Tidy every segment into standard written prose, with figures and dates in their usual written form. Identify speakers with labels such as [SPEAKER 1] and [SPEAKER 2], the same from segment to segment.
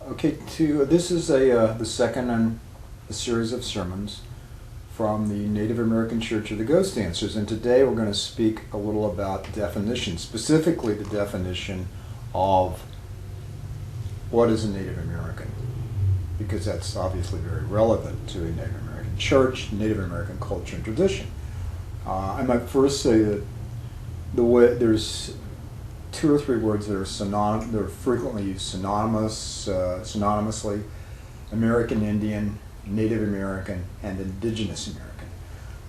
[SPEAKER 1] Okay, this is the second in a series of sermons from the Native American Church of the Ghost Dancers, and today we're going to speak a little about definition, specifically the definition of what is a Native American, because that's obviously very relevant to a Native American church, Native American culture and tradition. I might first say that there's two or three words that are they're frequently used synonymously: American Indian, Native American, and Indigenous American.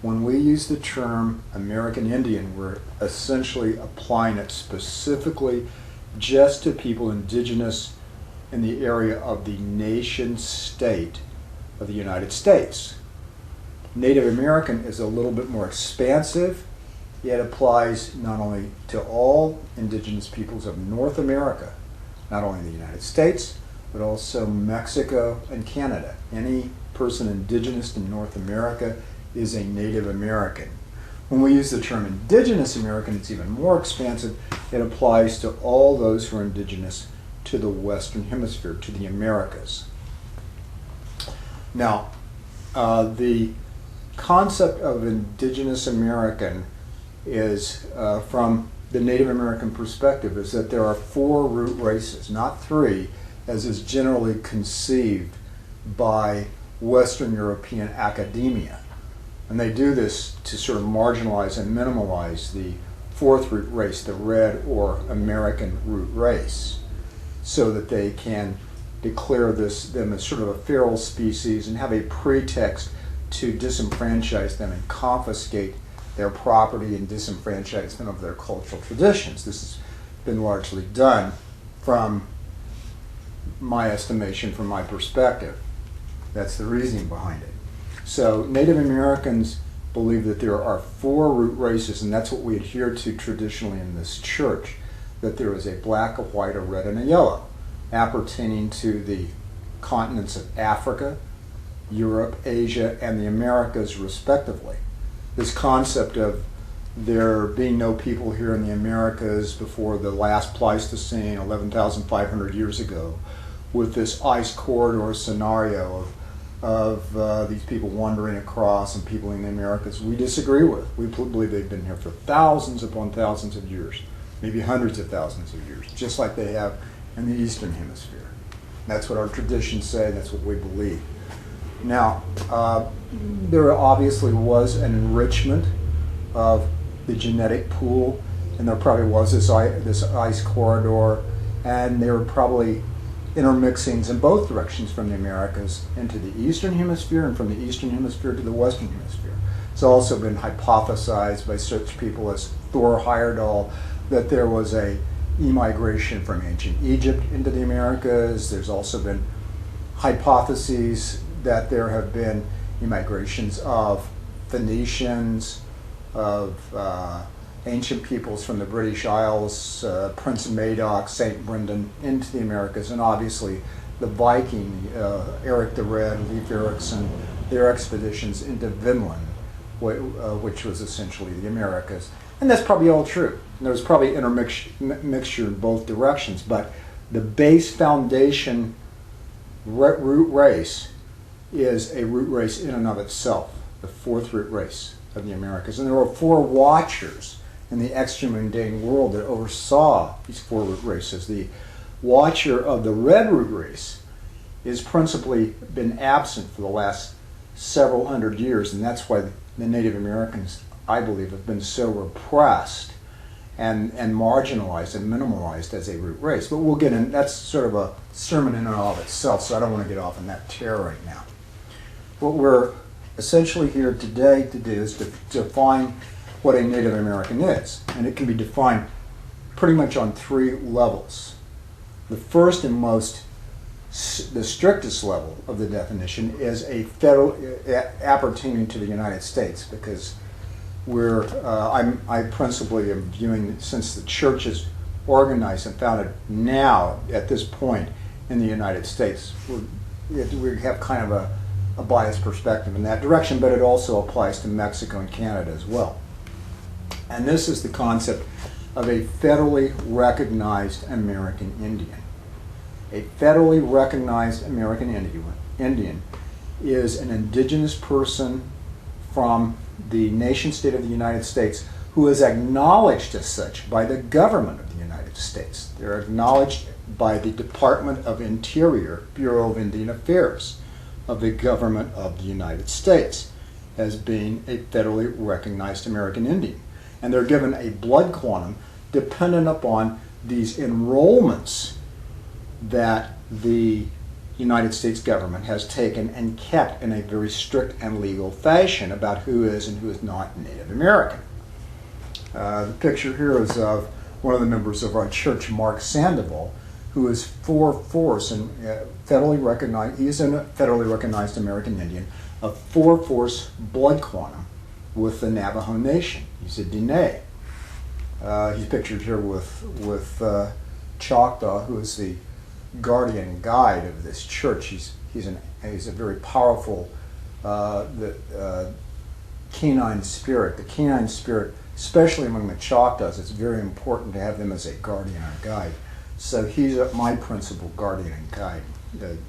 [SPEAKER 1] When we use the term American Indian, we're essentially applying it specifically just to people indigenous in the area of the nation state of the United States. Native American is a little bit more expansive. It applies not only to all indigenous peoples of North America, not only the United States, but also Mexico and Canada. Any person indigenous in North America is a Native American. When we use the term Indigenous American, it's even more expansive. It applies to all those who are indigenous to the Western Hemisphere, to the Americas. Now, the concept of Indigenous American is, from the Native American perspective, is that there are four root races, not three, as is generally conceived by Western European academia. And they do this to sort of marginalize and minimalize the fourth root race, the red or American root race, so that they can declare them as sort of a feral species and have a pretext to disenfranchise them and confiscate their property and disenfranchisement of their cultural traditions. This has been largely done from my estimation, from my perspective. That's the reasoning behind it. So Native Americans believe that there are four root races, and that's what we adhere to traditionally in this church, that there is a black, a white, a red, and a yellow, appertaining to the continents of Africa, Europe, Asia, and the Americas respectively. This concept of there being no people here in the Americas before the last Pleistocene, 11,500 years ago, with this ice corridor scenario of these people wandering across and people in the Americas, we disagree with. We believe they've been here for thousands upon thousands of years, maybe hundreds of thousands of years, just like they have in the Eastern Hemisphere. That's what our traditions say, that's what we believe. Now, there obviously was an enrichment of the genetic pool, and there probably was this ice corridor, and there were probably intermixings in both directions from the Americas into the Eastern Hemisphere and from the Eastern Hemisphere to the Western Hemisphere. It's also been hypothesized by such people as Thor Heyerdahl that there was a immigration from ancient Egypt into the Americas. There's also been hypotheses that there have been immigrations of Phoenicians, of ancient peoples from the British Isles, Prince Madoc, St. Brendan, into the Americas, and obviously the Viking, Eric the Red, Leif Erikson, their expeditions into Vinland, which was essentially the Americas. And that's probably all true. There's probably intermixture in both directions, but the base foundation root race is a root race in and of itself, the fourth root race of the Americas. And there were four watchers in the extra-mundane world that oversaw these four root races. The watcher of the red root race is principally been absent for the last several hundred years, and that's why the Native Americans, I believe, have been so repressed and marginalized and minimalized as a root race. But we'll get in, that's sort of a sermon in and of itself, so I don't want to get off on that tear right now. What we're essentially here today to do is to define what a Native American is, and it can be defined pretty much on three levels. The first and the strictest level of the definition is a federal appertaining to the United States, because I principally am viewing, since the church is organized and founded now at this point in the United States, we have kind of a biased perspective in that direction, but it also applies to Mexico and Canada as well. And this is the concept of a federally recognized American Indian. A federally recognized American Indian is an indigenous person from the nation-state of the United States who is acknowledged as such by the government of the United States. They're acknowledged by the Department of Interior, Bureau of Indian Affairs of the government of the United States as being a federally recognized American Indian. And they're given a blood quantum dependent upon these enrollments that the United States government has taken and kept in a very strict and legal fashion about who is and who is not Native American. The picture here is of one of the members of our church, Mark Sandoval, who is 4/4 and federally recognized. He is a federally recognized American Indian of 4/4 blood quantum with the Navajo Nation. He's a Diné. He's pictured here with Choctaw, who is the guardian guide of this church. He's a very powerful canine spirit. The canine spirit, especially among the Choctaws, it's very important to have them as a guardian or guide. So he's my principal guardian and guide.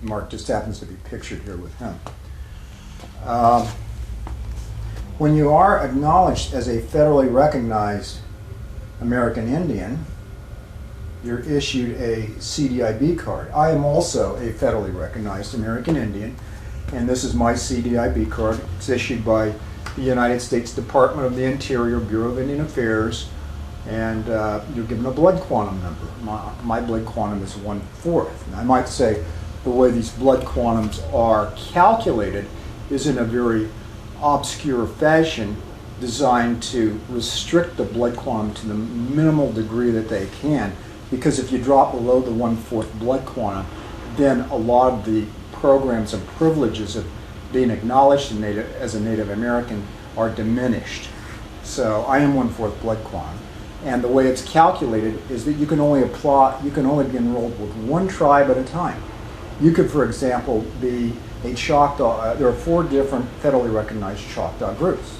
[SPEAKER 1] Mark just happens to be pictured here with him. When you are acknowledged as a federally recognized American Indian, you're issued a CDIB card. I am also a federally recognized American Indian, and this is my CDIB card. It's issued by the United States Department of the Interior, Bureau of Indian Affairs, and you're given a blood quantum number. My blood quantum is 1/4. And I might say the way these blood quantums are calculated is in a very obscure fashion, designed to restrict the blood quantum to the minimal degree that they can, because if you drop below the 1/4 blood quantum, then a lot of the programs and privileges of being acknowledged as a Native American are diminished. So I am 1/4 blood quantum, and the way it's calculated is that you can only be enrolled with one tribe at a time. You could, for example, be a Choctaw. There are 4 different federally recognized Choctaw groups.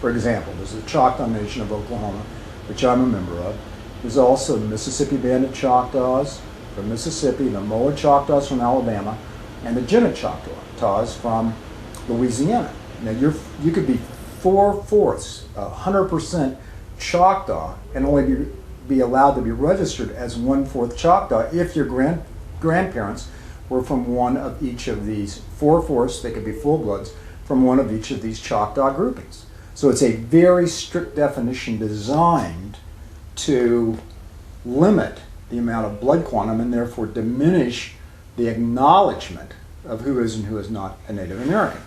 [SPEAKER 1] For example, there's the Choctaw Nation of Oklahoma, which I'm a member of. There's also the Mississippi Band of Choctaws from Mississippi, the Moa Choctaws from Alabama, and the Jena Choctaws from Louisiana. Now you could be 4/4, 100% Choctaw, and only be allowed to be registered as 1/4 Choctaw if your grandparents were from one of each of these 4/4. They could be full bloods from one of each of these Choctaw groupings. So it's a very strict definition designed to limit the amount of blood quantum and therefore diminish the acknowledgement of who is and who is not a Native American.